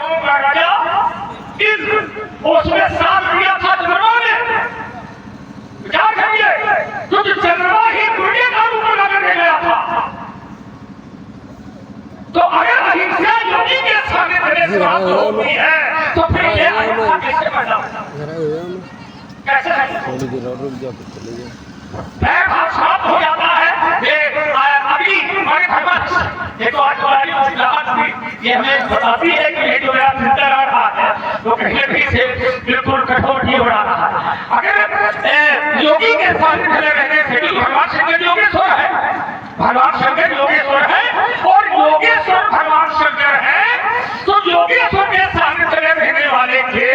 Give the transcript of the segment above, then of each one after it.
राजाओं का राजा इस उसमें साथ दिया था चंद्रमा ने। विचार करिए, क्योंकि चंद्रमा ही दुनिया का रूप लगाने गया था। तो अगर अहिंसा योगी के सानिध्य में समाप्त होती है तो फिर ये अहिंसा कैसे पैदा होगा? कैसे समाप्त हो जाता है? ये अभी हमारे भगवान ये तो आज वाली ये हमें बताती है कि ये जो मेरा चिंतन आ रहा है वो कहीं भी से बिल्कुल कठोर नहीं हो रहा है। अगर योगी के सानिध्य में रहने से भगवान शंकर योगेश्वर है, भगवान शंकर योगेश्वर है और योगेश्वर भगवान शंकर है, तो योगेश्वर के सानिध्य में रहने वाले के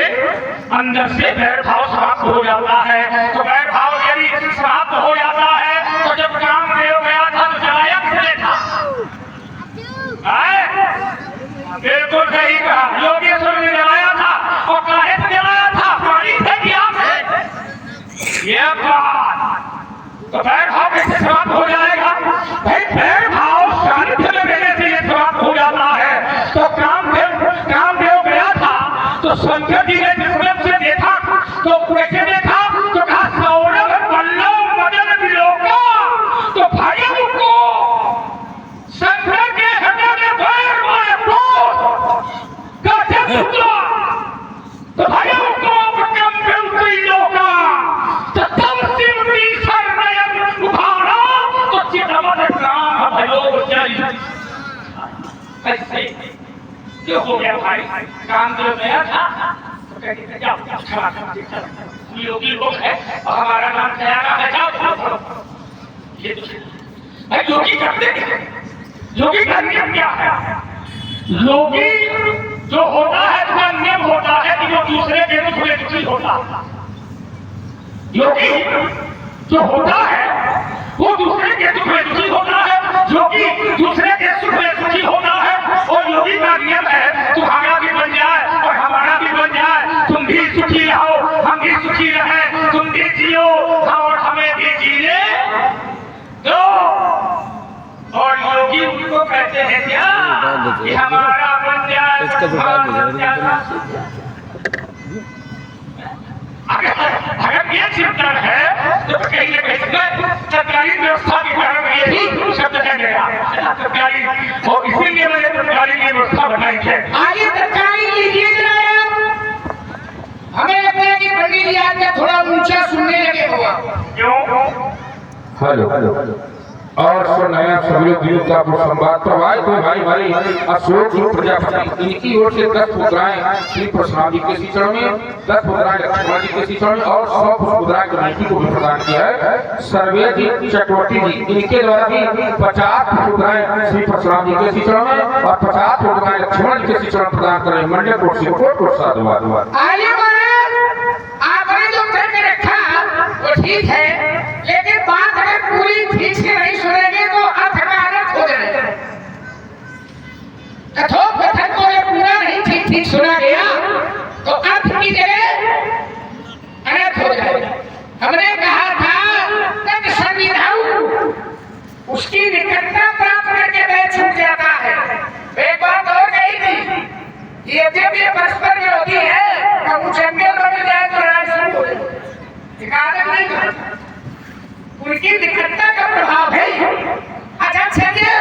अंदर से वैर भाव समाप्त हो जाता है। तो वैर भाव यदि समाप्त हो जाता है तो जब कामदेव गया था तो जलाया किसने था? बिल्कुल सही कहा, योगेश्वर ने जलाया था। और काहे से जलाया था? पानी से कि आग से? ये बात तो वैर भाव कैसे समाप्त हो जाएगा? भाई वैर भाव सानिध्य में रहने से ये समाप्त हो जाता है। तो कामदेव गया था तो शंकर जी ने विश्वम से देखा तो कैसे देखा? तो कहा सौरभ वल्लभ मदन विलोका। तो भाई उनको शंकर के हृदय में वैर मारे क्रोध कैसे फूटा? तो भाई उनको प्रकम विलोका तो तब शिवजी शरणयन उभारा तो चिदमन राम भयो जय। ऐसे जो हो गया भाई, कामदेव गया था तो कहते जाओ क्षमा योगी लोग है और हमारा नाम तैयार है, जाओ ये भाई योगी करते हैं। योगी का नियम क्या है? योगी जो होता है उसका नियम होता है कि वो दूसरे के दुख में दुखी होता है। योगी जो होता है वो दूसरे के दुख में दुखी होता है, जो कि दूसरे के सुख में सुखी होता है। और योगी का नियम है तुम्हारा भी बन जाए और हमारा भी बन जाए, तुम भी सुखी रहो हम भी सुखी रहे, तुम भी जियो और हमें भी जीने दो। और योगी उनको कहते हैं क्या कि हमारा बन जाए, अगर ये चिंतन है तो कहीं न कहीं सरकारी व्यवस्था के कारण यही शब्द है गया सरकारी, और इसीलिए मैंने सरकारी की व्यवस्था बनाई है। आगे सरकारी लीजिए जरा, हमें लगता है कि पंडित जी आज थोड़ा ऊंचा सुनने लगे हुआ। क्यों? हेलो और सुनाया सभी लोग का संवाद प्रवाहित हुई भाई अशोक प्रजापति इनकी ओर से 10 मुद्राएं श्री परशुराम जी के शिक्षण में, 10 मुद्राएं लक्ष्मण जी के शिक्षण में और 100 मुद्राएं गणेश को भी प्रदान किया है। सर्वे जी चक्रवर्ती जी इनके द्वारा भी 50 मुद्राएं श्री परशुराम जी के शिक्षण में और 50 मुद्राएं लक्ष्मण जी के शिक्षण प्रदान करें। मंडल को साधुवाद। आपने जो करके रखा वो ठीक है, लेकिन बात अगर पूरी ठीक से नहीं सुनेंगे तो अर्थ का अनर्थ हो जाएगा। कथोपकथन को ये पूरा नहीं ठीक सुना गया तो अर्थ की जगह अनर्थ हो जाएगा। हमने कहा था तब संविधान उसकी निकटता प्राप्त करके वह छूट जाता है। एक बात और कही थी, ये जब ये परस्पर विरोधी है तो जंगल बन जाए तो राज शुरू हो जाए, नहीं कर उनकी निकटता का प्रभाव है। अच्छा चलिए,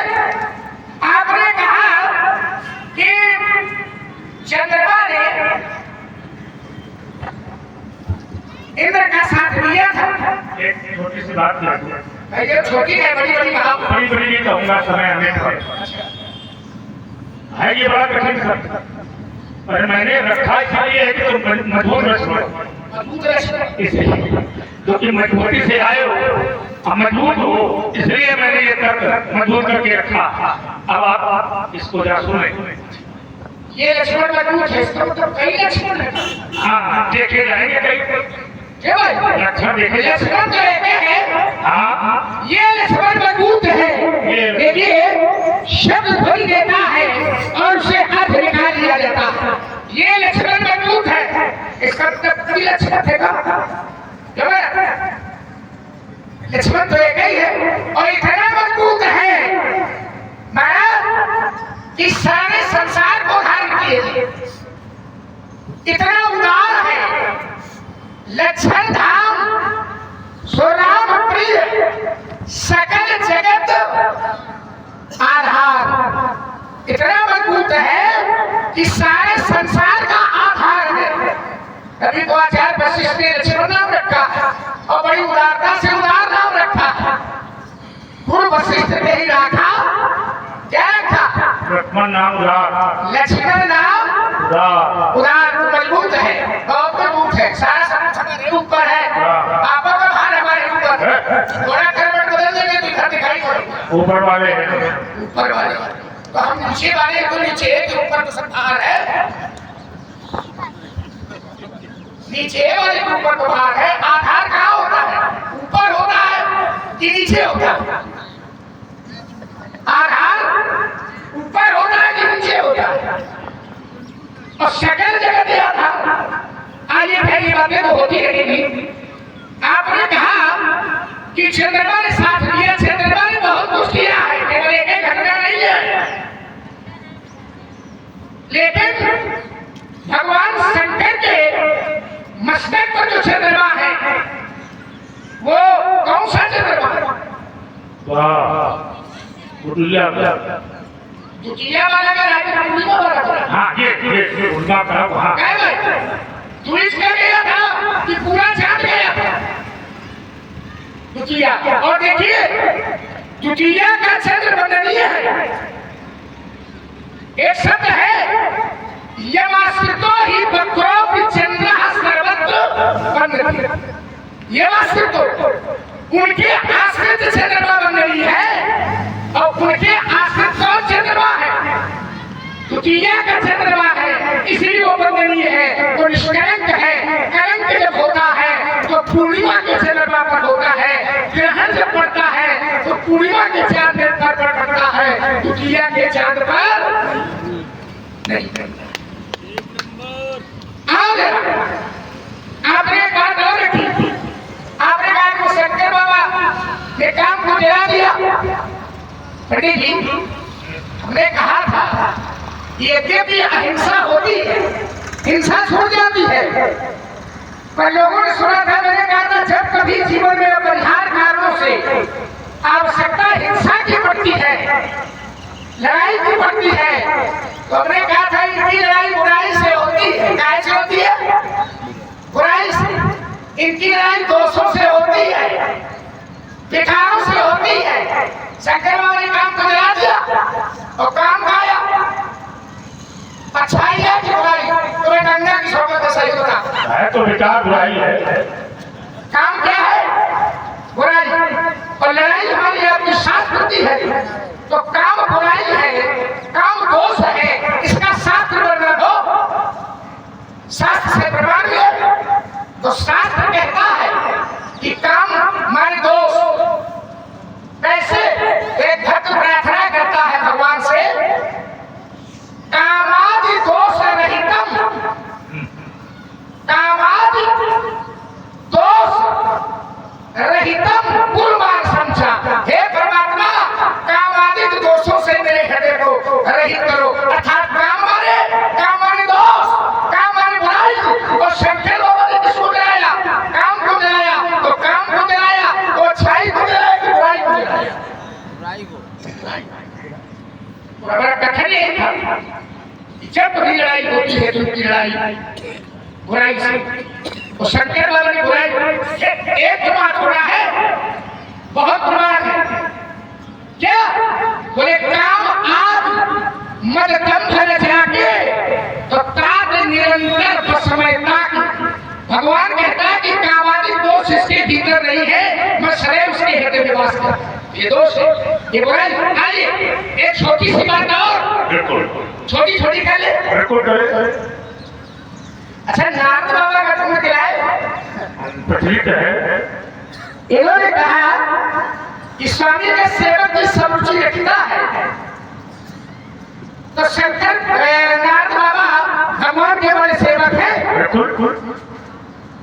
आपने कहा कि चंद्रमा ने इंद्र का साथ दिया था। एक छोटी सी बात भाई जब छोटी है बड़ी बड़ी बात बड़ी नहीं कहूँगा, समय हमें है ये बड़ा कठिन शब्द, पर मैंने रखा इसलिए है कि तुम मजबूत रचना इसलिए क्योंकि मजबूती से आए हो, मजबूत हो, इसलिए मैंने ये तर्क मजबूत करके रखा। अब आप इसको जरा सुने। ये लक्ष्मण मजबूत है, इसका मतलब कई लक्ष्मण है। हाँ देखे जाएंगे कई लक्षण देखे लक्ष्मण तो रहते हैं। हाँ ये लक्ष्मण मजबूत है, देखिए शब्द बोल देता है और उसे अर्थ निकाल लिया जाता है। ये लक्ष्मण मजबूत है, इसका मतलब लक्ष्मण थे लक्ष्मण तो एक ही है और इतना मजबूत है कि सारे संसार को धारण किए। इतना उदार है, लक्षण धाम सुराम प्रिय सकल जगत आधार, इतना मजबूत है कि सारे संसार का आधार है। कभी तो आचार्य वशिष्ठ ने लक्ष्मण नाम रखा और बड़ी उदारता से उदार नाम रखा। गुरु वशिष्ठ ने ही रखा, क्या रखा? लक्ष्मण नाम उदार, लक्ष्मण नाम उदार, उदार मजबूत है, बहुत मजबूत है, सारा संगठन मेरे ऊपर है, पापा का भार हमारे ऊपर है। थोड़ा करवट बदल देंगे तो इधर दिखाई पड़ेगा। ऊपर वाले हैं, ऊपर वाले तो हम नीचे वाले तो नीचे है कि ऊपर तो सब भार है, नीचे वाले के ऊपर तो भार है। आधार कहाँ होता है? ऊपर होता है कि नीचे होता है? आधार ऊपर होता है कि नीचे होता है? और सकल जगत ही आधार। आइए भाई, ये बातें तो होती रहेगी। आपने कहा कि चंद्रमा ने साथ लिया, चंद्रमा ने बहुत कुछ किया है, केवल एक एक घटना नहीं है। लेकिन भगवान शंकर के मस्तक पर जो चंद्रमा है वो कौन सा चंद्रमा है? कुटिया दुतिया वाला का राजा पूर्णिमा वाला। हाँ, ये उनका कहा वहाँ क्या भाई, तू इसका गया था कि पूरा चांद गया था? दुतिया, और देखिए दुतिया का चंद्र बदनीय है। एक शब्द है यमाश्रितो ही बक्रो विचंद्र सर्वत्र बंद। यमाश्रितो उनके आश्रित चंद्रमा बन रही है और उनके आश्रित कौन चंद्रमा है? द्वितीया का चंद्रमा है, इसलिए वो बंदनीय है, तो निष्कलंक है। कलंक जब होता है तो पूर्णिमा के चंद्रमा पर होता है, ग्रहण जब पड़ता है तो पूर्णिमा के चांद पर पड़ता है, द्वितीया के चांद पर नहीं। आपने एक बात और रखी, आपने कहा कि शंकर बाबा ने काम को जला दिया। पंडित जी, हमने कहा था यद्यपि अहिंसा होती है, हिंसा छूट जाती है, पर लोगों ने सुना था, मैंने कहा था जब कभी जीवन में अपरिहार्य कारणों से आवश्यकता हिंसा की पड़ती है, लड़ाई की पड़ती है, तो हमने कहा था इनकी लड़ाई बुराई से होती है। काय से होती है? बुराई से। इनकी लड़ाई दोषों से होती है, विकारों से होती है। शंकर बाबा ने काम को जला दिया और काम खाया। अच्छाई है कि बुराई? तुम्हें गंगा की शौकत का सही बता है तो विकार बुराई है। काम क्या है? बुराई। और लड़ाई हमारी आपकी शास्त्र है, तो काम बुराई है, काम दोष है, इसका शास्त्र वर्णन हो, शास्त्र से प्रमाण है। तो शास्त्र कहता है कि काम हमारे दोष कैसे? एक भक्त प्रार्थना करता है भगवान से, कामादि दोष रहितम, कामादि दोष रहितम कुर्बान समझा। हे परमात्मा, कामादि दोषों से मेरे हृदय को रहित करो, अर्थात काम माने दोष, काम माने बुराई। और शंकर बाबा ने किसको जलाया? काम को जलाया। तो काम को जलाया तो अच्छाई को जलाया कि बुराई को जलाया? बड़ा कठिन यही था। जब भी लड़ाई होती है तो उनकी लड़ाई बुराई से, तो शंकर बाबा ने बुराई एक बात हो रहा है, बहुत प्रमाण है। क्या बोले? काम आज मद दंभ रचा के तो तात निरंतर समय तक। भगवान कहता है कि कामादि दोष इसके भीतर नहीं है, मैं सदैव उसके हृदय में वास करता हूं। ये दोष है, ये बुराई। आइए एक छोटी सी बात और, बिल्कुल छोटी छोटी कर ले। बिल्कुल करे। अच्छा, नारद बाबा का तुमने दिलाए? तो ठीक है। इन्होंने कहा कि स्वामी का सेवक की समरुचि रखता है, तो शंकर नारद बाबा भगवान के बड़े सेवक हैं। बिल्कुल।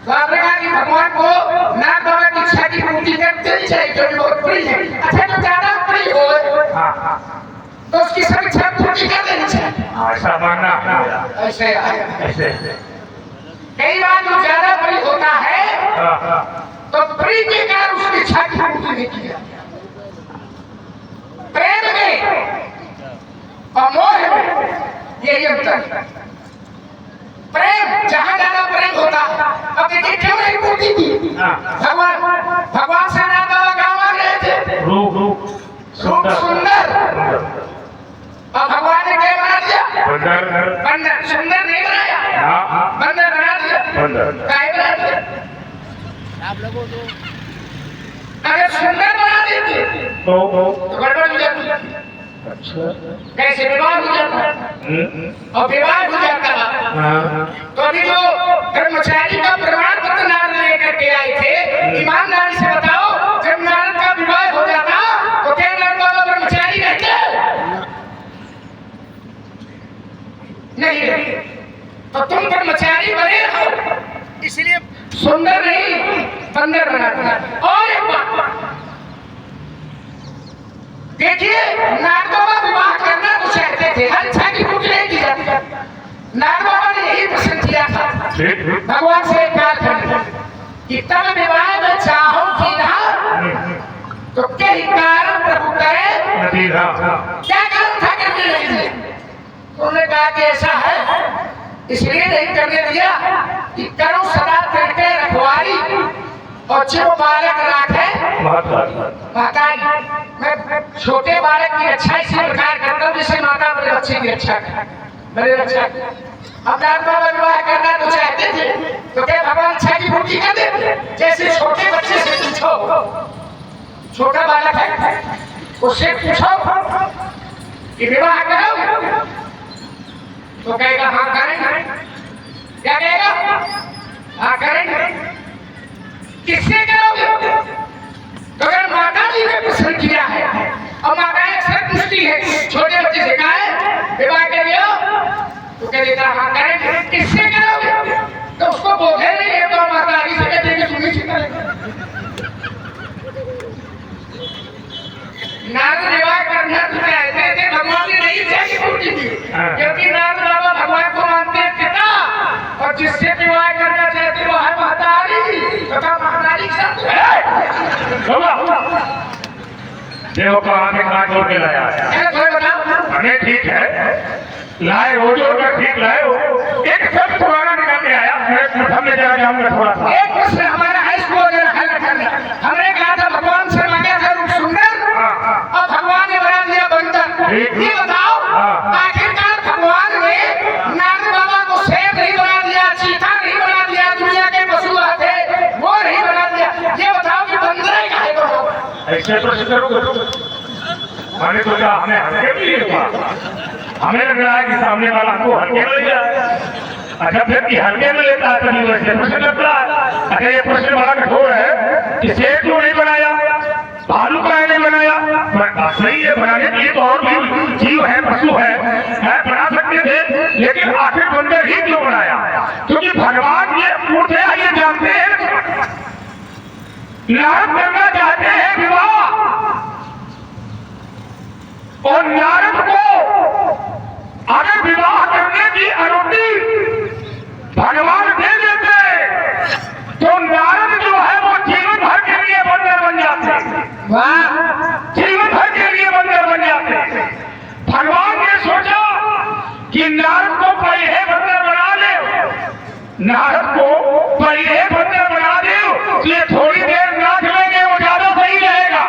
तो आपने कहा कि भगवान को नारद बाबा की इच्छा की पूर्ति करनी चाहिए, जो बहुत प्रिय है। अच्छा, जो ज्यादा प्रिय हो तो उसकी सब इच्छा पूर्ति कर देनी चाहिए। ऐसा मानना ऐसे ऐसे कई बार जो ज्यादा प्रिय होता है तो प्रिय के कारण उसकी इच्छा की पूर्ति नहीं की जाती। प्रेम में और मोह में यही अंतर है। प्रेम जहाँ ज्यादा प्रेम होता है, अब देखिए क्यों नहीं पूर्ति की भगवान से नाम बाबा गाँव आ रहे थे रूप सुंदर, और भगवान ने क्या बना दिया? बंदर। सुंदर नहीं बनाया, बंदर बना दिया। काहे बना दिया? अगर सुंदर बना देते तो गड़बड़ हो जाती। अच्छा, कैसे विवाह हो जाता और विवाह हो जाता। तो अभी जो ब्रह्मचारी का प्रमाण पत्र नारद लेकर के आए थे, ईमानदारी से बताओ, जब नारद का विवाह हो जाता तो क्या नारद बाबा ब्रह्मचारी रहते? नहीं। तो तुम ब्रह्मचारी बने रहो, इसलिए सुंदर नहीं बंदर बना दिया। और एक बात देखिए, नारद बाबा विवाह करना तो चाहते थे, हर इच्छा की पूर्ति नहीं की जाती। नारद बाबा ने यही प्रश्न किया था भगवान से प्यार करने कि तब विवाह में चाहो कि ना तो क्या कारण प्रभु करे? क्या कारण था करने नहीं? उन्होंने कहा कि ऐसा है, इसलिए नहीं करने दिया कि करो सदा करके रखवारी और जो बालक राखे माता। मैं छोटे बालक की रक्षा इसी प्रकार करता हूँ जैसे माता बड़े बच्चे की रक्षा बड़े रक्षा। अब नारद बाबा विवाह करना तो चाहते थे, तो क्या भगवान इच्छा की पूर्ति कर देते? जैसे छोटे बच्चे से पूछो, छोटा बालक है उससे पूछो कि विवाह करो तो कहेगा हाँ करेंगे। क्या कहेगा? हाँ करेंगे। किससे करोगे? तो अगर माता जी ने प्रश्न किया है और माता अक्सर पूछती है छोटे बच्चे से, कहा है विवाह करिए तो कह देता हाँ करेंगे। किससे करोगे? तो उसको बोले नहीं है तो माता जी से कहते हैं तुम ही करेंगे। नारद विवाह करना चाहते थे, भगवान ने नहीं चाहिए पूर्ति की, क्योंकि नारद बाबा भगवान को मानते हैं पिता, और जिससे विवाह करना चाहते वो है महतारी। तथा महतारी देखो कहाँ के कहाँ जोड़ के लाया है। हमें ठीक है लाए हो, जोड़ कर ठीक लाए हो। एक सब पुराना निकल के आया, हमने जरा जाऊंगा थोड़ा सा। एक प्रश्न हमारा है, इसको हल करना। हमने कहा था भगवान से मांगा था रूप सुंदर और भगवान ने बना दिया बंदर। ये बताओ आखिरकार भगवान ने नारद बाबा को शेर नहीं बना दिया, चीता नहीं बना दिया, दुनिया के पशु थे वो नहीं बना दिया, ये बताओ कि बंदर काहे को? ऐसे प्रश्न करोगे? मैंने तो कहा हमें हल्के में लिया, हमें लग रहा है कि सामने वाला हमको हल्के में ले जाए। अच्छा फिर कि हल्के में लेता है तभी वैसे प्रश्न लग रहा है। अच्छा ये प्रश्न बड़ा कठोर है कि शेर क्यों नहीं बनाया, भालू का नहीं बनाया? बात सही है, बनाने के लिए तो और भी जीव है, पशु है बना सकते थे, लेकिन आखिर बंदर ही क्यों बनाया? क्योंकि भगवान ये पूछे ये जानते हैं नारद करना चाहते हैं विवाह, और नारद को अगर विवाह करने की अनुमति भगवान दे देते तो नारद जो है वो जीवन भर के लिए बंदर बन जाते। जीवन भर के लिए बंदर बन जाते। भगवान ने सोचा कि नारद को पहले बंदर बना दे, नारद को पहले बंदर बना दे, ये थोड़ी देर नाच लेंगे वो ज्यादा सही रहेगा,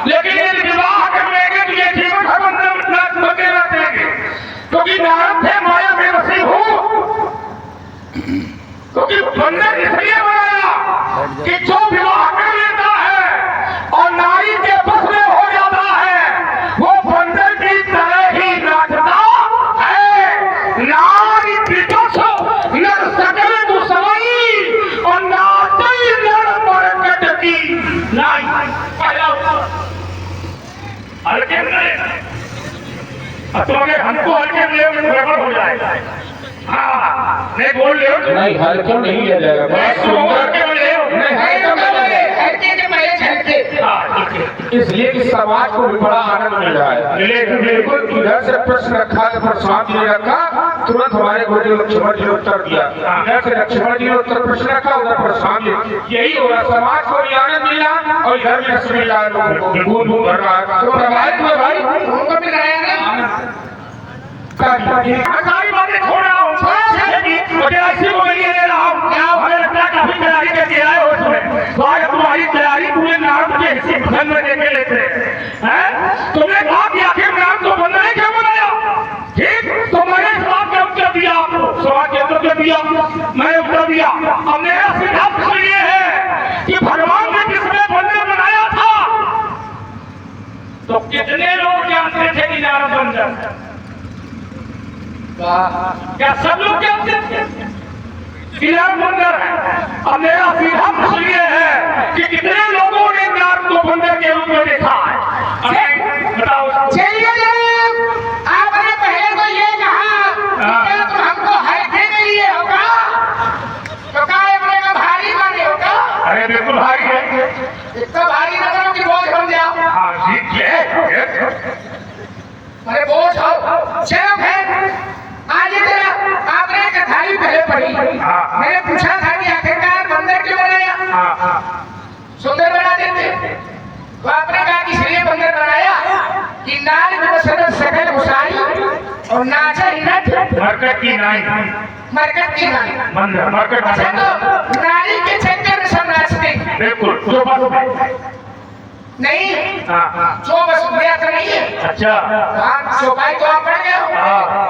लेकिन ये विवाह कर लेंगे तो ये जीवन भर बंदर नाच लेंगे। क्योंकि नारद थे माया में वसी हूँ, क्योंकि बंदर इसलिए बनाया कि जो विवाह कर लेता है और नारी के बस में हो जाता है वो बंदर की तरह ही नाचता है। नारी विदुष नर सकल दुसमई और नाचई नर मरकट की नाई। हल्के में तो अगर हमको हल्के में गड़बड़ हो जाएगा। हाँ नहीं बोल रहे हो? नहीं हल्के नहीं लिया जाएगा, इसलिए कि समाज को भी बड़ा आनंद मिल रहा है। बिल्कुल इधर से प्रश्न रखा तो प्रशांत ने रखा तुरंत हमारे गुरुदेव लक्ष्मण जी ने उत्तर दिया। जैसे लक्ष्मण जी ने उत्तर प्रश्न रखा उधर प्रशांत जी यही हो रहा, समाज को भी आनंद मिला और घर में रस मिला, गुण भर रहा है। तो प्रभावित हुए भाई उनको भी रहा ना सारी बातें छोड़ रहा हूँ, ऐसी को मैं ले रहा हूँ। क्या हमें लगता है काफी तैयारी करके आए हो इसमें, तो आज तुम्हारी तैयारी पूरे नाम के हिस्से धन में देखे लेते हैं। तुमने कहा कि आखिर नाम तो बंदा ने क्यों बनाया? ठीक, तो मैंने सवाल का उत्तर दिया आपको, सवाल के उत्तर दिया, मैंने उत्तर दिया। अब मेरा सीधा प्रश्न ये है कि भगवान ने किसने बंदर बनाया था? तो कितने लोग जानते थे कि नारद बंदर? क्या सब लोग जानते थे कि नारद बंदर है? अब मेरा सीधा प्रश्न ये है कि कितने लोगों ने नारद को बंदर के रूप में देखा है? बताओ। चलिए आपने पहले तो ये कहा कि तुम हमको हल्के के लिए होगा, तो काय अपने का भारी माने होगा? अरे बिल्कुल भारी है, इतना भारी न करो कि बोझ बन जाओ। हाँ ठीक है, अरे बोझ हो। चलो खैर, आज तेरा आपने कथाली पहले पढ़ी, मैंने पूछा था कि आखिरकार बंदर क्यों बनाया? सुंदर बना देते, तो आपने कहा कि इसलिए बंदर बनाया कि नारी में सकल घुसाई और नाचा नट मरकट की नाई, मरकट की नाई बंदर मरकट। अच्छा, तो नारी के चक्कर में सब नाचते हैं। बिल्कुल, जो बात नहीं, जो जो बस गया तो नहीं है। अच्छा, हाँ, चौपाई तो आप पढ़ गए हो।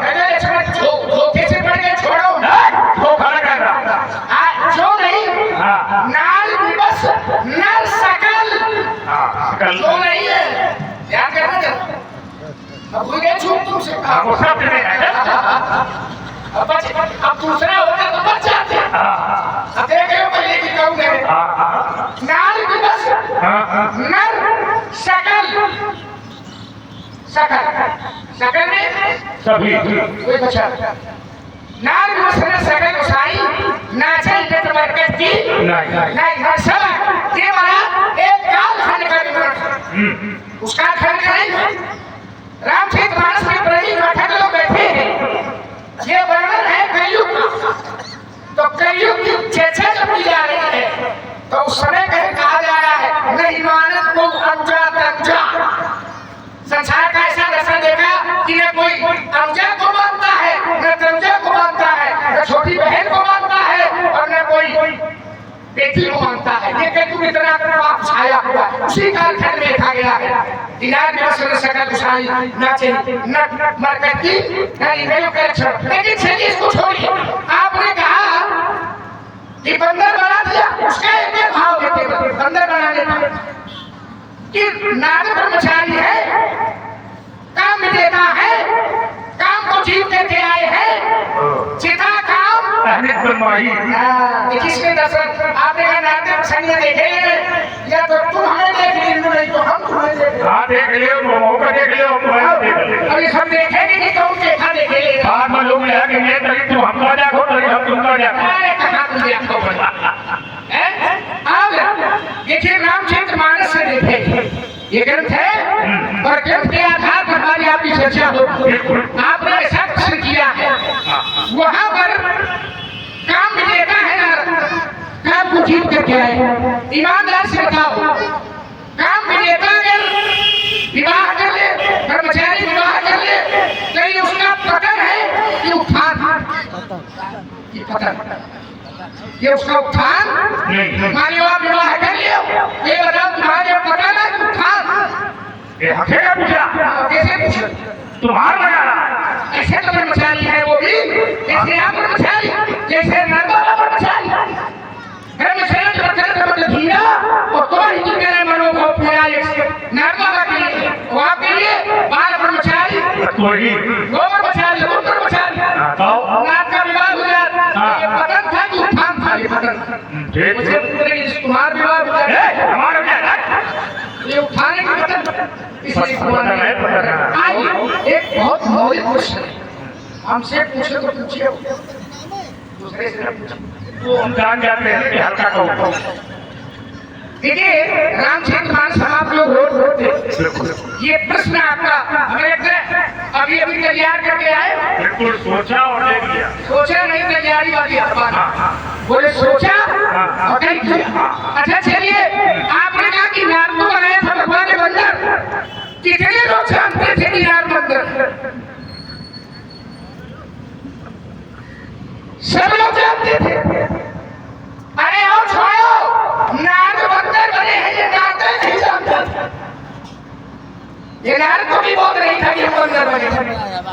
कहते लक्ष्मण धोखे से पढ़ गए, छोड़ो वो खड़ा कर रहा, जो नहीं, नाल विवश नर सकल, जो नहीं है, ध्यान करना जरा। अब भूल गए छूट तुमसे, वो सब अब दूसरा होता तो बच जाते। अब देख लो पहले की कहूँ नाल विवश नर सकल, सकल सकल में सभी कोई बचा नाल विवश नर सकल घुसाई नाचे नट मरकट की नहीं नरसला ये वाला एक काल खंड कर उसका खंड करें। रामचरितमानस में प्रेमी पाठक लोग बैठे हैं, ये वर्णन है कलयुग का। तो कलयुग की चर्चा जब की जा रही है तो उस समय कहा जा रहा है नहीं मानत को अमजा तमजा। संसार का ऐसा दर्शन देखा कि न कोई अमजा को मानता है, न तमजा को मानता है, न छोटी बहन को मानता है और न कोई बेटी को मानता है। ये कलयुग इतना पाप छाया हुआ, उसी कालखंड में देखा गया है। दिनार दिवस में सकल घुसाई नाचे नट मरकट की नहीं लेकिन चलिए इसको छोड़िए। आपने कहा कि बंदर बना दिया, उसका एक भाव देते बंदर बनाने का कि नारद ब्रह्मचारी है, काम में देता है, काम को जीव करके आए हैं, चिता काम किसने दर्शन आपने कहा नारद संग देखे या तो तुम हमें देख ली नहीं तो हम तुम्हें देख लियो, मौका देख लियो, अभी हम देखेंगे कि तुम देखा देखे बाद में लोग ये तू हमका देखो हम तुमका देखो। कहाँ तुम देखो अब देखिए रामचरितमानस से देखे ये ग्रंथ है और ग्रंथ के आधार पर हमारी आपकी चर्चा हो। आपने ऐसा प्रश्न किया है, वहां पर काम में देता है ना, काम को जीत करके आए। ईमानदार से बताओ, काम में देता अगर विवाह कर ले, कर्मचारी विवाह कर ले, तो ये उसका पतन है कि उत्थान? ये पतन, ये उसका उत्थान। मान लो आप विवाह कर लियो, ये बताओ तुम्हारे पतन है कि उत्थान? कैसे पूछो? तुम्हारा लगाना ऐसे तो कर्मचारी है वो भी, जैसे आप कर्मचारी, जैसे नर्मदा कर्मचारी कर्मचारी मतलब हीरा और तो ही मेरे मनोभाव पूरा नर्मदा के लिए, वहाँ के लिए बाल कर्मचारी, वो कर्मचारी, वो कर्मचारी, आपका विवाह हो जाता, ये पतन था कि उत्थान था? ये पतन। मुझे तुम्हारा विवाह हो जाए, हमारा ये उठाने की पतन, इसलिए एक बहुत मौलिक प्रश्न है, हमसे पूछे तो पूछिए, दूसरे से पूछे तो हम जान जाते हैं कि हल्का कहो। देखिए रामचरितमानस हम आप लोग रोज रोते, ये प्रश्न आपका हमें लगता है अभी अभी तैयार करके आए। बिल्कुल सोचा और ले लिया। सोचा नहीं, तैयारी वाली हमारा। बोले सोचा और नहीं किया। अच्छा चलिए, आपने कहा कि नारद को बनाया था भगवान ने बंदर। कितने लोग जानते थे कि नारद बंदर? सब लोग जानते थे। अरे और छोड़ो, नारद बंदर बने हैं ये नारद नहीं जानते। ये नारद को भी बोल नहीं था कि हम बंदर बने।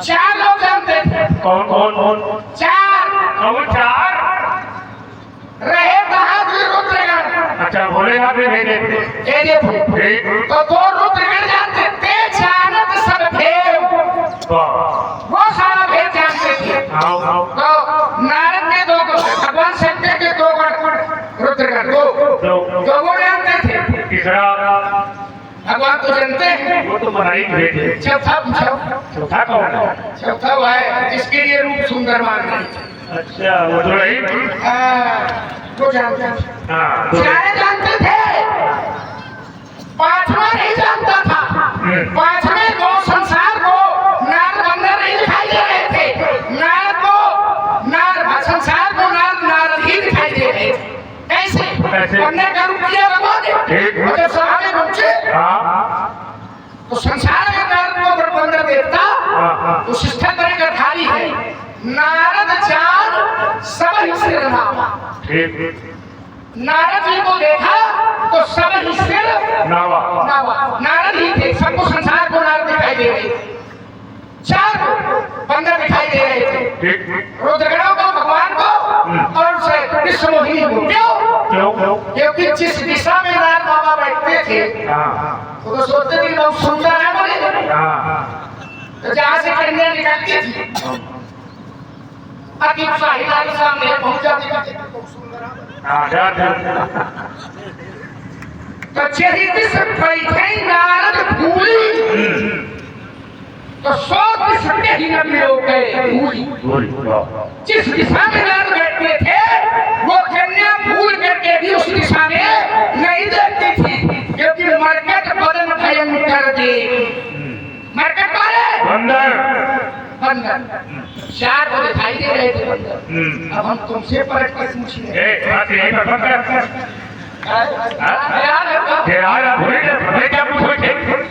4 लोग जानते थे। कौन कौन कौन? 4 कौन 4? रहे बहादुर रुद्रगण। अच्छा, भोलेनाथ ने भेजे थे। तो 2 रुद्रगण जानते थे। जानत सब भेद, वो सारा भेद जानते थे। तो नारद के 2 भगवान शंकर के 2 रुद्रगण 2 वो जानते थे। तीसरा भगवान तो जानते हैं, वो तो बनाई भेजे। चौथा चौथा कौन है? चौथा वो है जिसके लिए रूप सुंदर मान रहे। अच्छा, वो तो रही। वो जानते थे। हाँ, 4 जानते थे। 5वां नहीं जानता था। 5वें को संसार को नारद बंदर नहीं दिखाई दे रहे थे। नारद को नारद, संसार को नारद ही दिखाई दे रहे थे। कैसे? बंदर का रूप लिया भगवान ने। और जब सभा में पहुंचे तो संसार में नारद को अगर बंदर देखता तो शिष्टा तरह का धारी है। नारद जान सब ही सिर नावा। नारद जी को देखा तो सब ही सिर नावा। नारद ही थे। सबको संसार को नारद दिखाई दे रहे थे। 4 बंदर दिखाई दे रहे थे। रुद्रगणों को, भगवान को और विश्व मोहिनी को। क्यों? क्योंकि जिस दिशा में नारद बाबा बैठते थे तो सोचते थे लोग सुंदर है बोले। तो जहाँ से कन्या निकलती थी अकीब साहिला के सामने पहुंच जाती थी। तो चेहरे से बैठे नारद भूली तो 100 दिशा ही न मिलो गए भूली। जिस दिशा में नारद बैठते थे वो कन्या भूल करके भी उस दिशा में नहीं देखती थी। क्योंकि मरकट बदन भयंकर दे। मरकट वाले बंदर 4 को दिखाई दे रहे थे बंदर। अब हम तुमसे पलट कर पूछिए,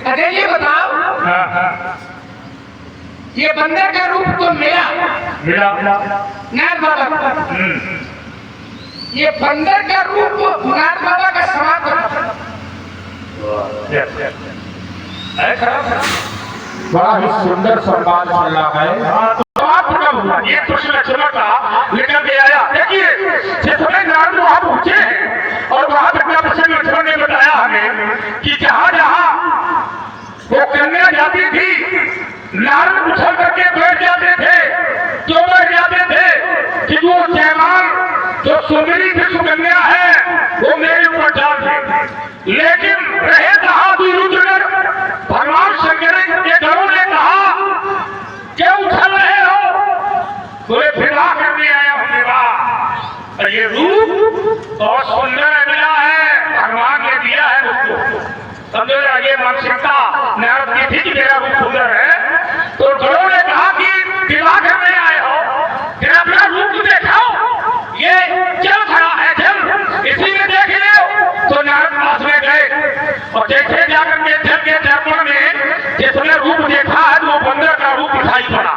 अरे ये बताओ, ये बंदर का रूप तो मिला नारद बाबा। ये बंदर का रूप नारद बाबा का समाप्त। बड़ा ही सुंदर संवाद चल रहा है। ये कृष्ण लक्ष्मण का लेकर के आया। देखिए, जिसमें नारद वहां पहुंचे हैं और वहां तक कृष्ण लक्ष्मण ने बताया हमें कि जहां जहां वो कन्या जाती थी नारद उछल करके बैठ जाते थे। क्यों बैठ जाते थे? कि वो जयमाल जो सुंदरी थी सुकन्या है वो मेरे ऊपर डाल दे। लेकिन रहे बहादुर रुद्रगण, भगवान शंकर के घरों ने कहा क्यों उछल रहे हो? बोले विवाह करने आया हूँ। विवाह ये रूप और सुंदर मिला है, भगवान ने दिया है मुझको। समझो, ये मानसिकता नारद की थी कि मेरा रूप सुंदर है। तो घरों ने कहा कि विवाह करने आए हो, फिर अपना रूप दिखाओ। ये जल खड़ा है, जल इसी में देख ले। तो नारद पास में गए और देखे जाकर के जल के दर्पण में जिसने रूप देखा है वो बंदर का रूप दिखाई पड़ा।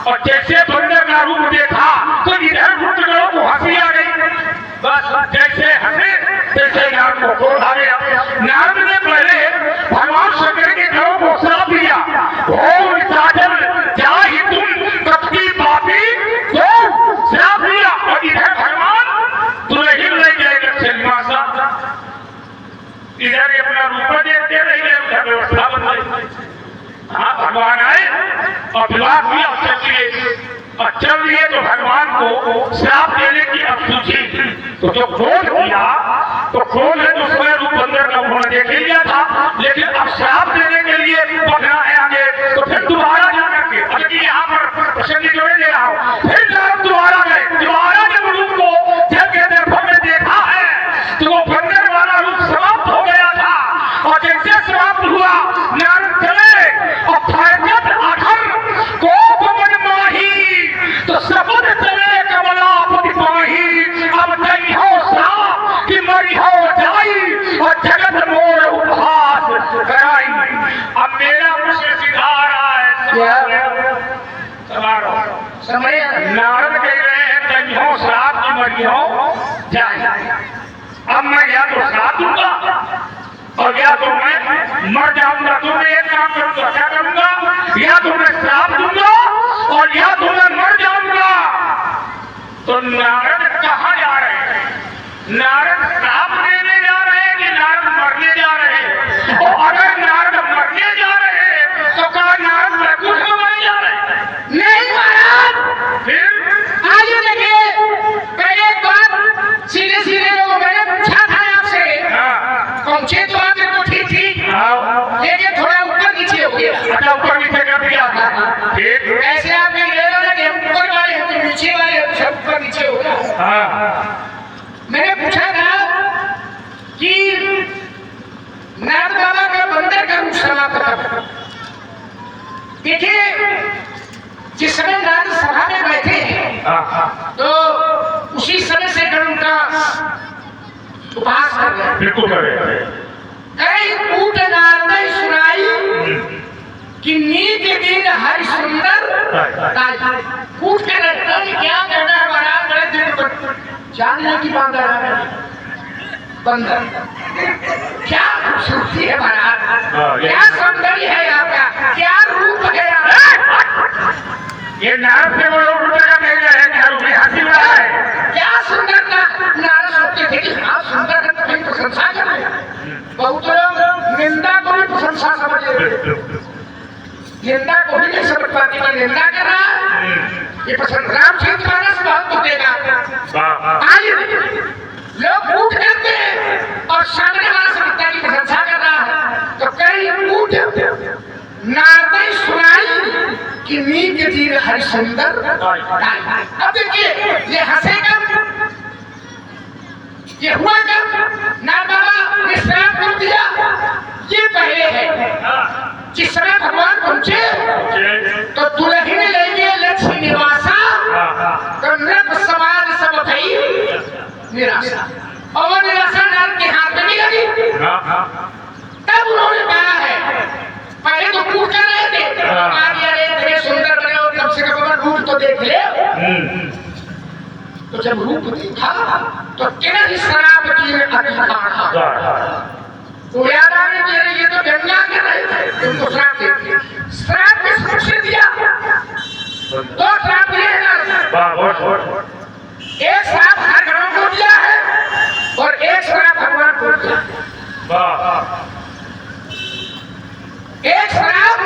और जैसे बंदर का रूप देखा तो इधर रुद्रगणों को हंसी आ गई। बस जैसे हंसे तैसे नारद को क्रोध आ गया। नारद ने पहले भगवान शंकर के घरों को श्राप दिया। ओम साजन क्या ही तुम कपटी पापी, तो श्राप दिया। और इधर भगवान दुल्हन ले गए दक्षिण मासा। इधर अपना रूप देखते रह गए, उधर व्यवस्था बन गई। हाँ, भगवान आए और विवाह किया और चल लिए। और चल लिए तो भगवान को श्राप देने की अब सूझी। तो जो क्रोध किया तो क्रोध है तो उसमें रूप बंदर का उन्होंने देख लिया था। लेकिन अब श्राप देने के लिए बढ़ना है आगे, तो फिर दोबारा जाकर के अभी यहाँ पर प्रसंग जोड़े दे रहा हूँ। फिर दोबारा गए, दोबारा जब रूप को जल के दर्पण में देखा है तो वो बंदर वाला रूप समाप्त हो गया था। और जैसे समाप्त हुआ नारद चले और फायकत आखिर नहीं हो जाए। अब मैं या तो श्राप दूंगा और या तो मैं मर जाऊंगा। तो मैं एक काम करूंगा, क्या करूंगा? या तो मैं श्राप दूंगा और या तो मैं मर जाऊंगा। तो नारद कहाँ जा रहे हैं? नारद श्राप देने जा रहे हैं कि नारद मरने जा रहे हैं? और अगर नारद मरने जा रहे हैं तो कहा नारद वैकुंठ में मर जा रहे हैं? नहीं महाराज, फिर आइए देखिए, पहले एक बात सीधे सीधे लोगों मैंने पूछा था आपसे, पहुंचे तो आप तो ठीक लेकिन थोड़ा ऊपर नीचे हो गया। अच्छा, ऊपर नीचे कर दिया ठीक। ऐसे आपने ये ना कि हम ऊपर वाले हम तो नीचे वाले हम सब ऊपर नीचे हो गया। मैंने पूछा था कि नारद बाबा का बंदर का रूप समाप्त कर। देखिए, जिस समय नारद सभा में बैठे हैं तो उसी समय से गरुड़ का उपहास कर रहे हैं। बिल्कुल कर रहे हैं। कई कूट नारद सुनाई कि नीत दिन हरि सुंदर कूट के रटना क्या कहना है महाराज? बड़े दिन पर जानने की बांधर है बंदर, क्या खूबसूरती है महाराज, क्या सौंदर्य है आपका, क्या रूप है आपका। ये नारद से वो लोग रुपये नहीं रहे, क्या रुपये हाथी में है? क्या सुंदर नारद सोचते थे कि हाँ सुंदर है तो कहीं प्रशंसा कर रहे। बहुत लोग निंदा को भी प्रशंसा समझ रहे, निंदा को भी नहीं समझ पाती। मैं निंदा कर रहा ये पसंद रामचरितमानस बहुत तो देगा। आइए लोग कूट करते हैं और सामने वाला सविता की प्रशंसा कर रहा है तो कई कूट नारद सुनाई कि नीक दिन हरि सुंदर। अब देखिए, ये हंसेगा, ये हुआ कब? नारद बाबा ने श्राप कर दिया। ये पहले है जिस समय भगवान पहुंचे तो दुल्हन ले गए लक्ष्मी निवासा, तो नृप समाज सब भई निराशा। और निराशा नारद के हाथ में नहीं लगी। तब उन्होंने कहा है, पहले तो पूछ कर रहे थे अरे तेरे सुंदर बने और कम से कम रूप तो देख ले। तो जब रूप देखा तो तेरा ही शराब की में तो याद आ गया, ये तो गंगा कर रहे थे, तुमको श्राप दे। श्राप किस रूप से दिया? दो श्राप दिए ना, एक श्राप हर ग्रहों को दिया है और एक श्राप भगवान को दिया। एक श्राप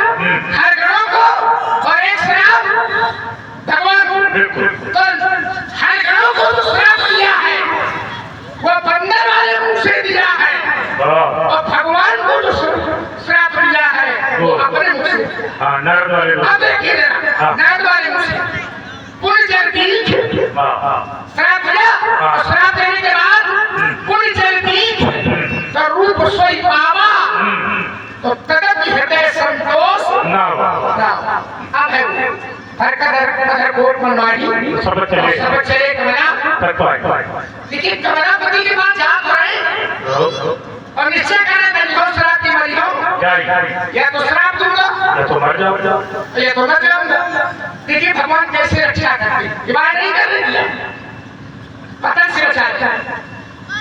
हर ग्रहों को और एक श्राप भगवान को। तो हर ग्रहों को जो श्राप दिया है वो बंदर वाले मुंह से दिया है और भगवान को जो श्राप दिया है वो अपने मुंह से। नारद वाले। अब देखिए नारद वाले मुंह से पूरी जगदीश श्राप दिया और श्राप देने के बाद पूरी जगदीश तो रूप सोई पावा तो तदप हृदय संतोष ना। अब है हर कोट मनवाड़ी सब चले कमला। लेकिन कमलापति के पास जा रहे और निश्चय करें तनिको श्राप की मरी हो, या तो श्राप दूंगा या तो मर जाओ या तो मर जाऊंगा। देखिए भगवान कैसे रक्षा करते, ये नहीं कर रही है, पतन से बचा रहे हैं।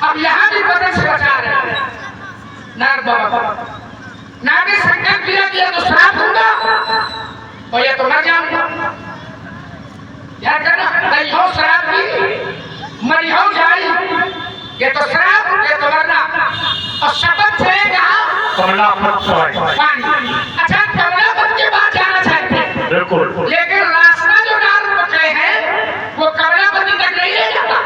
अब यहाँ भी पतन से बचा रहे हैं नारद बाबा। नारद ने संकल्प किया तो श्राप दूंगा और या तो मर जाऊंगा। क्या करना? नहीं हो श्राप भी मरी हो जाए, ये तो श्राप ये तो मरना। और शपथ से कहा पानी। अच्छा, कमलापत के बाद जाना चाहते हैं बिल्कुल, लेकिन रास्ता जो नारद पकड़े हैं वो कमलापति तक नहीं ले जाता।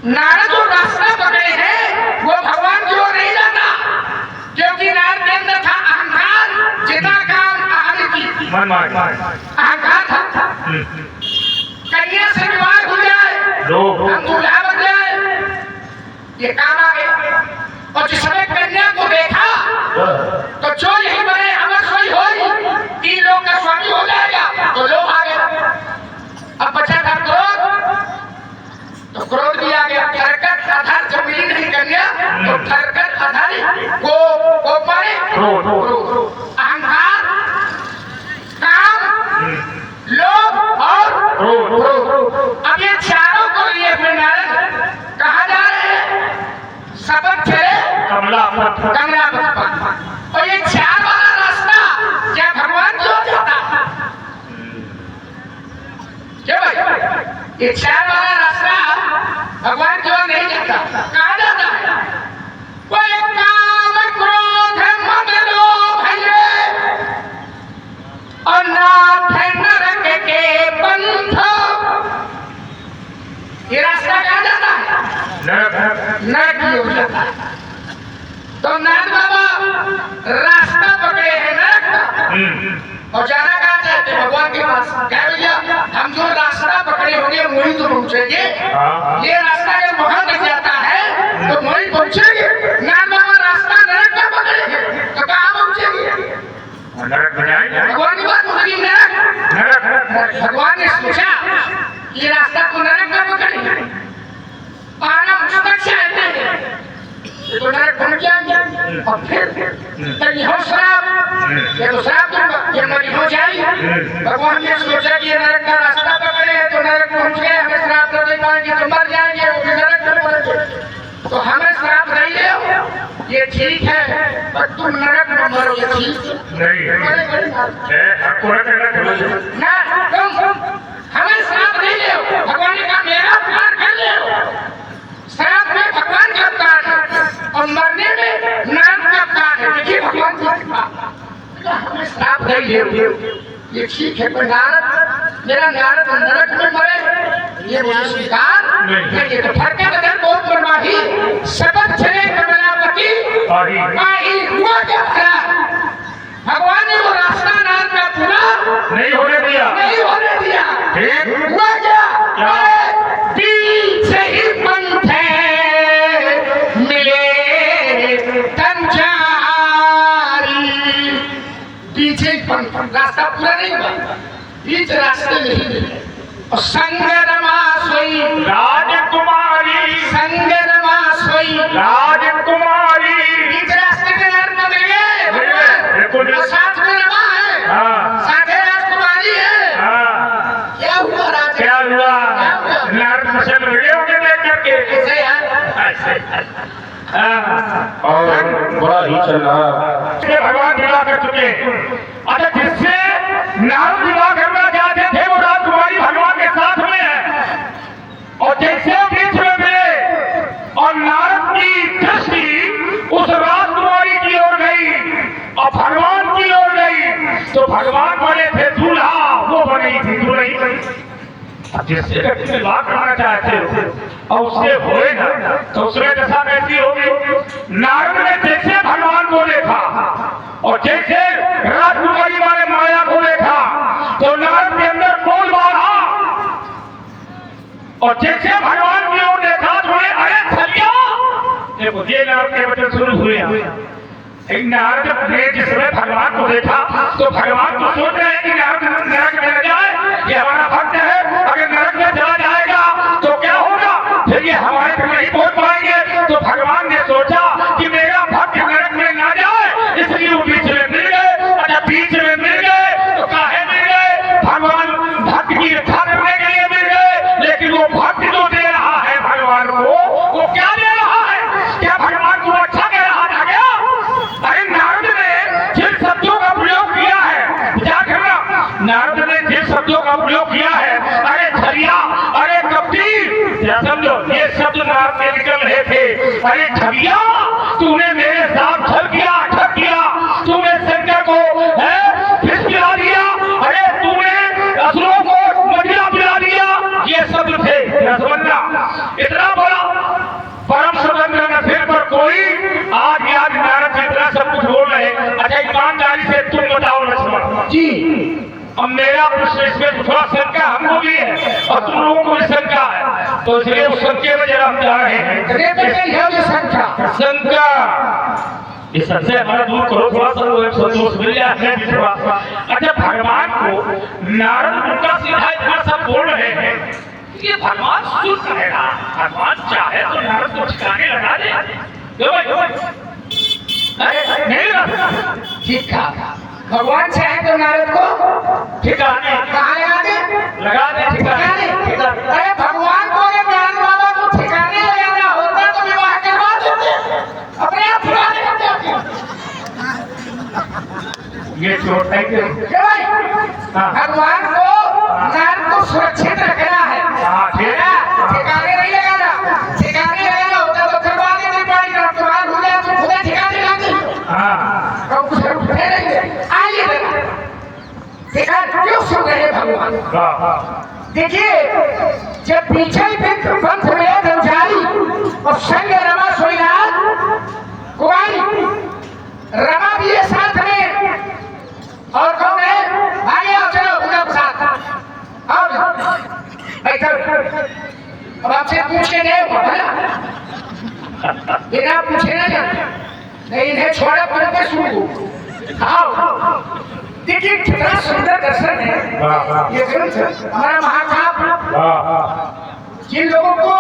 नारद जो रास्ता पकड़े हैं वो भगवान की ओर नहीं जाता, क्योंकि नारद के अंदर था अहंकार, जितना काम अहम की अहंकार था। कन्या से विवाह हो जाए, हम दूल्हा बन जाए, ये काम आ गया। और जिस समय कन्या को देखा तो जो यही बने अमर सोई हो, 3 लोग का स्वामी हो जाएगा, तो लोग आ गया। अब बचा था क्रोध, तो क्रोध भी आ गया। थरकट आधार जब मिली नहीं कन्या तो थरकट आधार को मारे अहंकार, काम, लोभ और सबक चले कमला कमला पथ। और ये 4 वाला रास्ता क्या भगवान क्यों जाता है? क्यों भाई? ये 4 वाला रास्ता भगवान क्यों नहीं जाता? कहाँ जाता है? कोई काम क्रोध मद लोभ है और नाथ नरक के पंथ। ये रास्ता कहाँ जाता है? नरक की ओर जाता है। तो नाथ बाबा रास्ता पकड़े हैं नरक का और जाना कहाँ चाहते हैं? भगवान के पास। क्या भैया हम जो रास्ता पकड़े होंगे वही तो पहुंचेंगे। ये रास्ता अगर वहां तक जाता है तो वही पहुंचेंगे। नाथ बाबा रास्ता नरक का पकड़ेंगे तो कहाँ पहुंचेंगे? भगवान की बात होगी नरक। भगवान ने सोचा ये रास्ता तो नरक का पकड़ेंगे, पाना मुस्तक चाहते हैं तो नरक पहुंच जाएंगे। और फिर तभी हो श्राप, ये तो श्राप दूंगा, ये मरी हो जाएगी। भगवान ने सोचा कि ये नरक का रास्ता पकड़े हैं तो नरक पहुंच गए, हमें श्राप न दे पाएंगे तो मर जाएंगे, वो भी नरक में पड़ेंगे। तो हमें श्राप नहीं ले, ये ठीक है, पर तुम नरक में मरो, ये ठीक ना। तुम हमें श्राप नहीं ले। भगवान ने कहा मेरा प्यार कर ले। श्राप में भगवान का प्यार है और मरने में नाम का प्यार है। देखिए भगवान की हमें श्राप नहीं ले, ये ठीक है। पर नारद, मेरा नारद नरक में मरे ये मुझे स्वीकार नहीं। तो फर्क है बहुत बर्बादी। सबक चले कमलापति आई हुआ क्या भला? भगवान ने वो रास्ता नारद का पूरा नहीं होने दिया। हुआ क्या? पीछे ही पंथ मिले तंजारी। पीछे ही पंथ, रास्ता पूरा नहीं हुआ, बीच रास्ते नहीं मिले। और संगरमा सोई राजकुमारी, संगरमा सोई राजकुमारी, बीच रास्ते में नरक में मिल गए। और साथ में रमा है, साथ राजकुमारी है। क्या हुआ राजा? क्या हुआ? नारद प्रसन्न हुए होंगे देख करके। ऐसे यार और बड़ा ही चल रहा। भगवान विवाह कर चुके। अच्छा, जिससे नारद विवाह करना चाहते थे वो राजकुमारी भगवान के साथ में है। और जैसे बीच में मिले और नारद की दृष्टि उस राजकुमारी की ओर गई और भगवान की ओर गई तो भगवान बने थे दूल्हा, वो बनी थी दुल्हन। जिससे व्यक्ति विवाह करना चाहते हो और उससे होए ना तो उसमें दशा कैसी होगी? नारद ने जैसे भगवान को देखा और जैसे राजकुमारी वाले माया को देखा तो नारद के अंदर क्रोध बढ़ा। और जैसे भगवान की ओर देखा तो अरे छलिया, देखो ये नारद के वचन शुरू हुए। नारद ने जिसमें भगवान को देखा तो भगवान को सोच रहे हैं कि नारद नरक में न जाए, ये हमारा भक्त है, अगर नरक में चला जाएगा तो क्या होगा? फिर ये हमारे तक नहीं पहुंच पाएंगे। तो भगवान ने सोचा कि मेरा भक्त नरक में ना जाए, इसलिए वो बीच में मिल गए। अच्छा, बीच में मिल गए तो काहे मिल गए? भगवान भक्त की रक्षा करने के लिए मिल गए। लेकिन वो भक्त जो दे रहा है भगवान को, वो क्या दे रहा है? क्या भगवान को अच्छा कह रहा था क्या? अरे नारद ने जिन शब्दों का प्रयोग किया है, विचार करना, नारद ने जिन शब्दों का प्रयोग किया है, अरे छलिया, अरे कपटी, क्या समझो, ये शब्द नारद से निकल रहे थे। अरे छलिया, तूने मेरे साथ छल किया, ठग किया, तूने शंकर को विष पिला दिया, अरे तूने असुरों को मदिरा पिला दिया, ये शब्द थे। क्या समझना? इतना बड़ा परम स्वतंत्र न फिर पर कोई। आज याद नारद इतना सब कुछ बोल रहे। अच्छा, ईमानदारी से तुम बताओ लक्ष्मण जी, अब मेरा प्रश्न इसमें थोड़ा शंका हमको भी है और तुम लोगों को भी शंका है, तो इसलिए उस शंके में जरा हम जा रहे हैं। शंका इस सबसे हमारा दूर करो, थोड़ा सा संतोष मिल जाए। अच्छा, भगवान को नारद उनका सीधा इतना सब बोल रहे हैं, ये भगवान सुन कहेगा, भगवान चाहे तो नारद को ठिकाने लगा दे। नहीं ठीक है, भगवान चाहे तो नारद को ठिकाने कहाँ लगा दे? ठिकाने। अरे भगवान को नारद बाबा को ठिकाने लगाना होता तो विवाह करवा देते। क्या भाई? भगवान को नाम को सुरक्षित रखना है। ठीक है। ठिकाने नहीं लगाना। ठिकाने लगाना होता तो करवा देना पड़ेगा। तुम्हारा हो जाए तो खुदा ठिकाने लगा दे। हाँ तो कुछ रुपए नहीं आइए ठिकाने क्यों सुन रहे भगवान? देखिए जब पीछे पंथ में रमजारी और संग रमा सोईनाथ कुमारी रमा भी है साथ में और कौन है? आगे आओ चलो उनका साथ आओ बैठो। अब आपसे पूछ के गए बिना पूछे ना नहीं इन्हें छोड़ा पर के शुरू आओ। देखिए कितना सुंदर दर्शन है ये ग्रंथ हमारा महाकाव्य। जिन लोगों को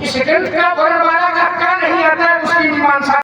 इस ग्रंथ का वर्णमाला का नहीं आता है उसकी मीमांसा